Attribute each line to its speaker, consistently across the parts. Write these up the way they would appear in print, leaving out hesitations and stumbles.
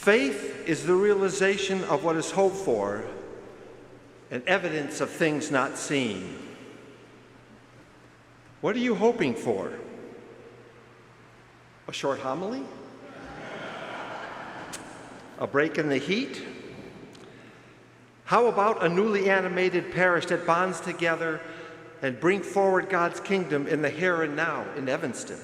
Speaker 1: Faith is the realization of what is hoped for and evidence of things not seen. What are you hoping for? A short homily? A break in the heat? How about a newly animated parish that bonds together and bring forward God's kingdom in the here and now in Evanston?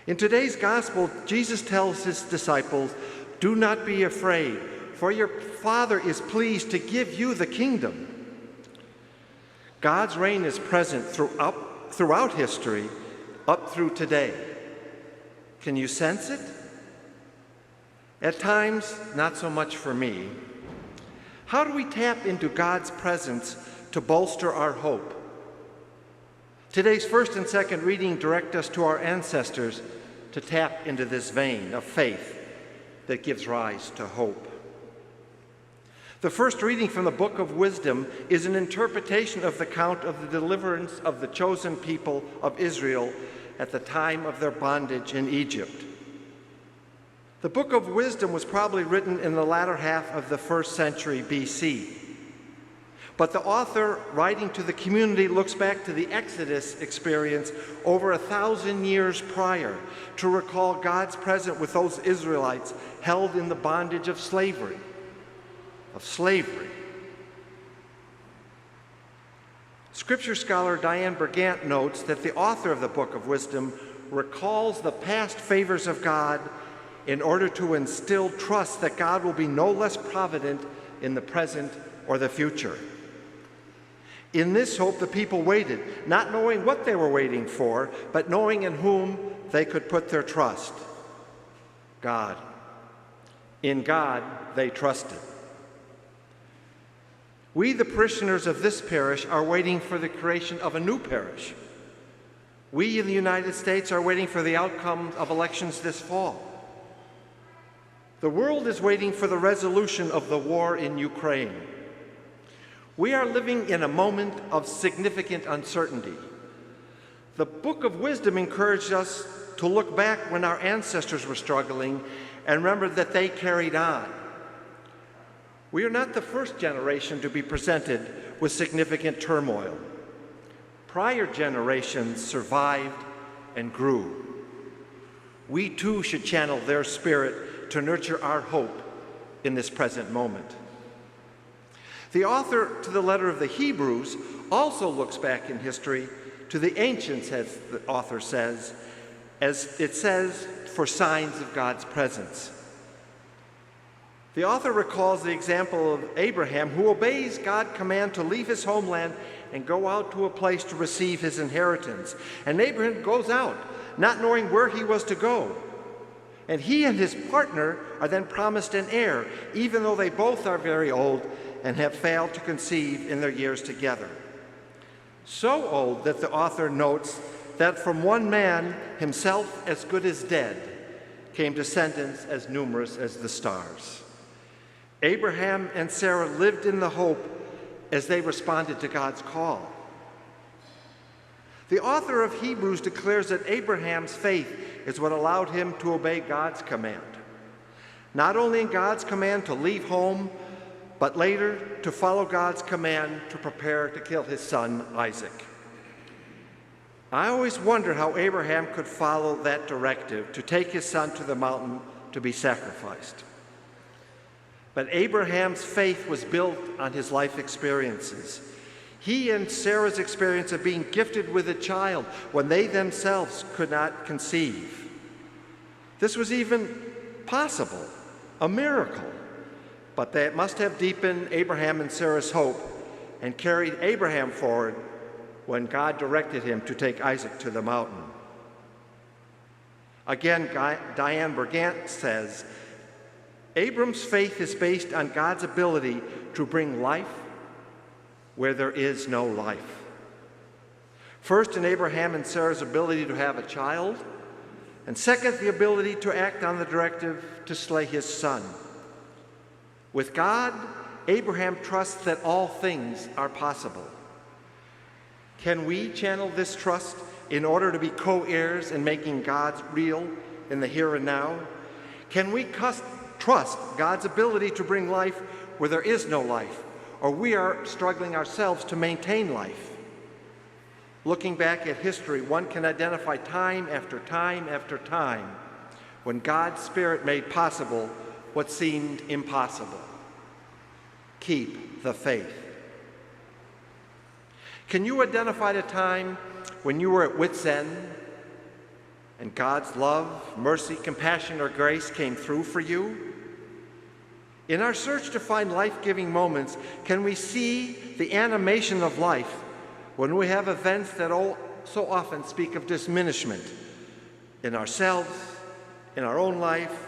Speaker 1: In today's gospel, Jesus tells his disciples, "Do not be afraid, for your Father is pleased to give you the kingdom." God's reign is present throughout history, up through today. Can you sense it? At times, not so much for me. How do we tap into God's presence to bolster our hope? Today's first and second reading direct us to our ancestors to tap into this vein of faith that gives rise to hope. The first reading from the Book of Wisdom is an interpretation of the account of the deliverance of the chosen people of Israel at the time of their bondage in Egypt. The Book of Wisdom was probably written in the latter half of the 1st century BC. But the author, writing to the community, looks back to the Exodus experience over 1,000 years prior to recall God's presence with those Israelites held in the bondage of slavery. Scripture scholar Diane Bergant notes that the author of the Book of Wisdom recalls the past favors of God in order to instill trust that God will be no less provident in the present or the future. In this hope, the people waited, not knowing what they were waiting for, but knowing in whom they could put their trust: God. In God, they trusted. We, the parishioners of this parish, are waiting for the creation of a new parish. We in the United States are waiting for the outcome of elections this fall. The world is waiting for the resolution of the war in Ukraine. We are living in a moment of significant uncertainty. The Book of Wisdom encouraged us to look back when our ancestors were struggling and remember that they carried on. We are not the first generation to be presented with significant turmoil. Prior generations survived and grew. We too should channel their spirit to nurture our hope in this present moment. The author to the letter of the Hebrews also looks back in history to the ancients, as the author says, as it says, for signs of God's presence. The author recalls the example of Abraham, who obeys God's command to leave his homeland and go out to a place to receive his inheritance. And Abraham goes out, not knowing where he was to go. And he and his partner are then promised an heir, even though they both are very old and have failed to conceive in their years together. So old that the author notes that from one man, himself as good as dead, came descendants as numerous as the stars. Abraham and Sarah lived in the hope as they responded to God's call. The author of Hebrews declares that Abraham's faith is what allowed him to obey God's command. Not only in God's command to leave home, but later to follow God's command to prepare to kill his son, Isaac. I always wonder how Abraham could follow that directive to take his son to the mountain to be sacrificed. But Abraham's faith was built on his life experiences. He and Sarah's experience of being gifted with a child when they themselves could not conceive. This was even possible, a miracle, but that must have deepened Abraham and Sarah's hope and carried Abraham forward when God directed him to take Isaac to the mountain. Again, Diane Bergant says, Abram's faith is based on God's ability to bring life where there is no life. First, in Abraham and Sarah's ability to have a child, and second, the ability to act on the directive to slay his son. With God, Abraham trusts that all things are possible. Can we channel this trust in order to be co-heirs in making God real in the here and now? Can we trust God's ability to bring life where there is no life, or we are struggling ourselves to maintain life? Looking back at history, one can identify time after time after time when God's Spirit made possible what seemed impossible. Keep the faith. Can you identify a time when you were at wit's end and God's love, mercy, compassion, or grace came through for you? In our search to find life-giving moments, can we see the animation of life when we have events that so often speak of diminishment in ourselves, in our own life,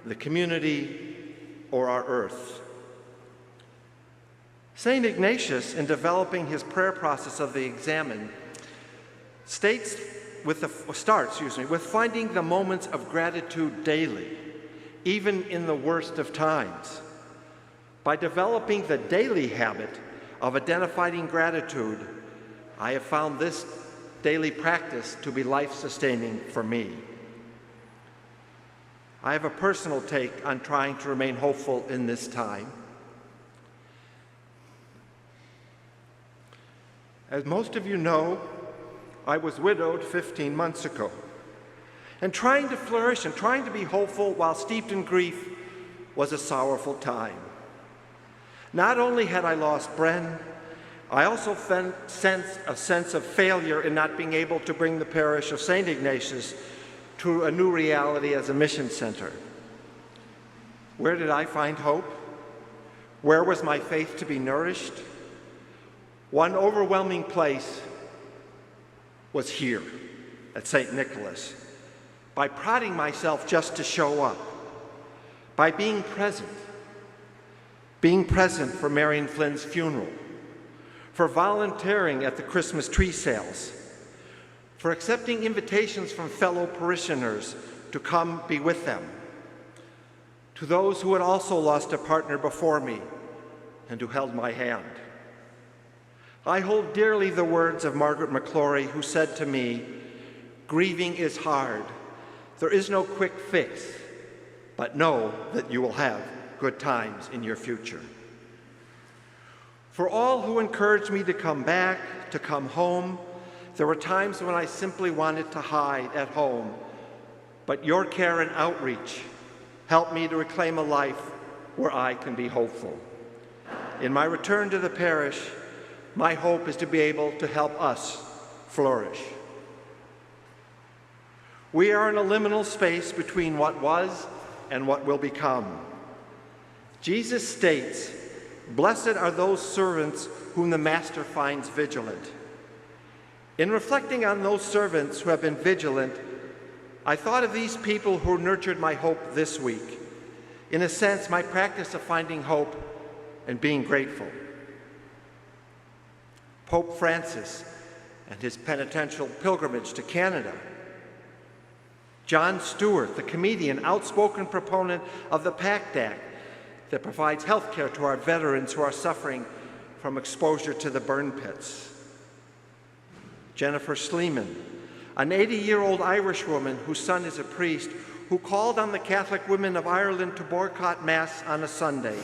Speaker 1: the community, or our earth? St. Ignatius, in developing his prayer process of the Examen, starts with finding the moments of gratitude daily, even in the worst of times. By developing the daily habit of identifying gratitude, I have found this daily practice to be life-sustaining for me. I have a personal take on trying to remain hopeful in this time. As most of you know, I was widowed 15 months ago. And trying to flourish and trying to be hopeful while steeped in grief was a sorrowful time. Not only had I lost Bren, I also sensed a sense of failure in not being able to bring the parish of St. Ignatius to a new reality as a mission center. Where did I find hope? Where was my faith to be nourished? One overwhelming place was here at St. Nicholas. By prodding myself just to show up, by being present for Marion Flynn's funeral, for volunteering at the Christmas tree sales, for accepting invitations from fellow parishioners to come be with them, to those who had also lost a partner before me and who held my hand. I hold dearly the words of Margaret McClory, who said to me, "Grieving is hard. There is no quick fix, but know that you will have good times in your future." For all who encouraged me to come back, to come home, there were times when I simply wanted to hide at home, but your care and outreach helped me to reclaim a life where I can be hopeful. In my return to the parish, my hope is to be able to help us flourish. We are in a liminal space between what was and what will become. Jesus states, "Blessed are those servants whom the master finds vigilant." In reflecting on those servants who have been vigilant, I thought of these people who nurtured my hope this week. In a sense, my practice of finding hope and being grateful. Pope Francis and his penitential pilgrimage to Canada. Jon Stewart, the comedian, outspoken proponent of the PACT Act that provides health care to our veterans who are suffering from exposure to the burn pits. Jennifer Sleeman, an 80-year-old Irish woman whose son is a priest, who called on the Catholic women of Ireland to boycott Mass on a Sunday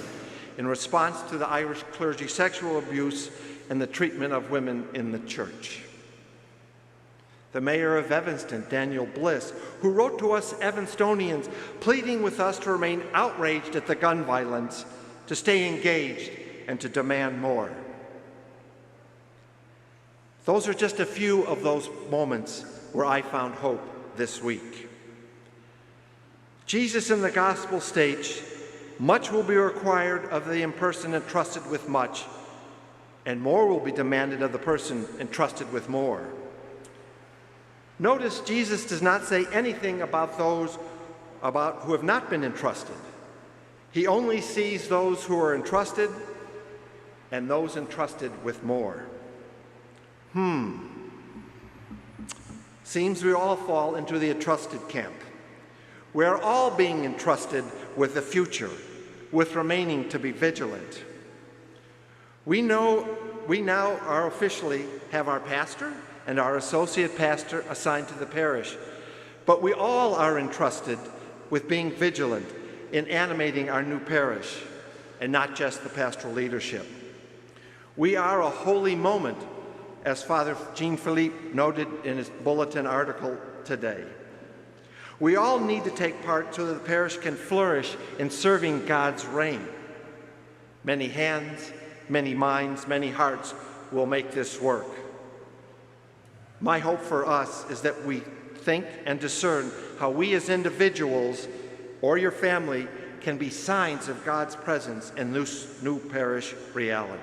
Speaker 1: in response to the Irish clergy sexual abuse and the treatment of women in the church. The mayor of Evanston, Daniel Bliss, who wrote to us Evanstonians, pleading with us to remain outraged at the gun violence, to stay engaged, and to demand more. Those are just a few of those moments where I found hope this week. Jesus in the gospel states, "Much will be required of the person entrusted with much, and more will be demanded of the person entrusted with more." Notice Jesus does not say anything about those who have not been entrusted. He only sees those who are entrusted and those entrusted with more. Seems we all fall into the entrusted camp. We are all being entrusted with the future, with remaining to be vigilant. We now are officially have our pastor and our associate pastor assigned to the parish, but we all are entrusted with being vigilant in animating our new parish, and not just the pastoral leadership. We are a holy moment, as Father Jean-Philippe noted in his bulletin article today. We all need to take part so that the parish can flourish in serving God's reign. Many hands, many minds, many hearts will make this work. My hope for us is that we think and discern how we as individuals or your family can be signs of God's presence in this new parish reality.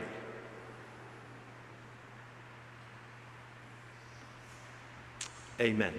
Speaker 1: Amen.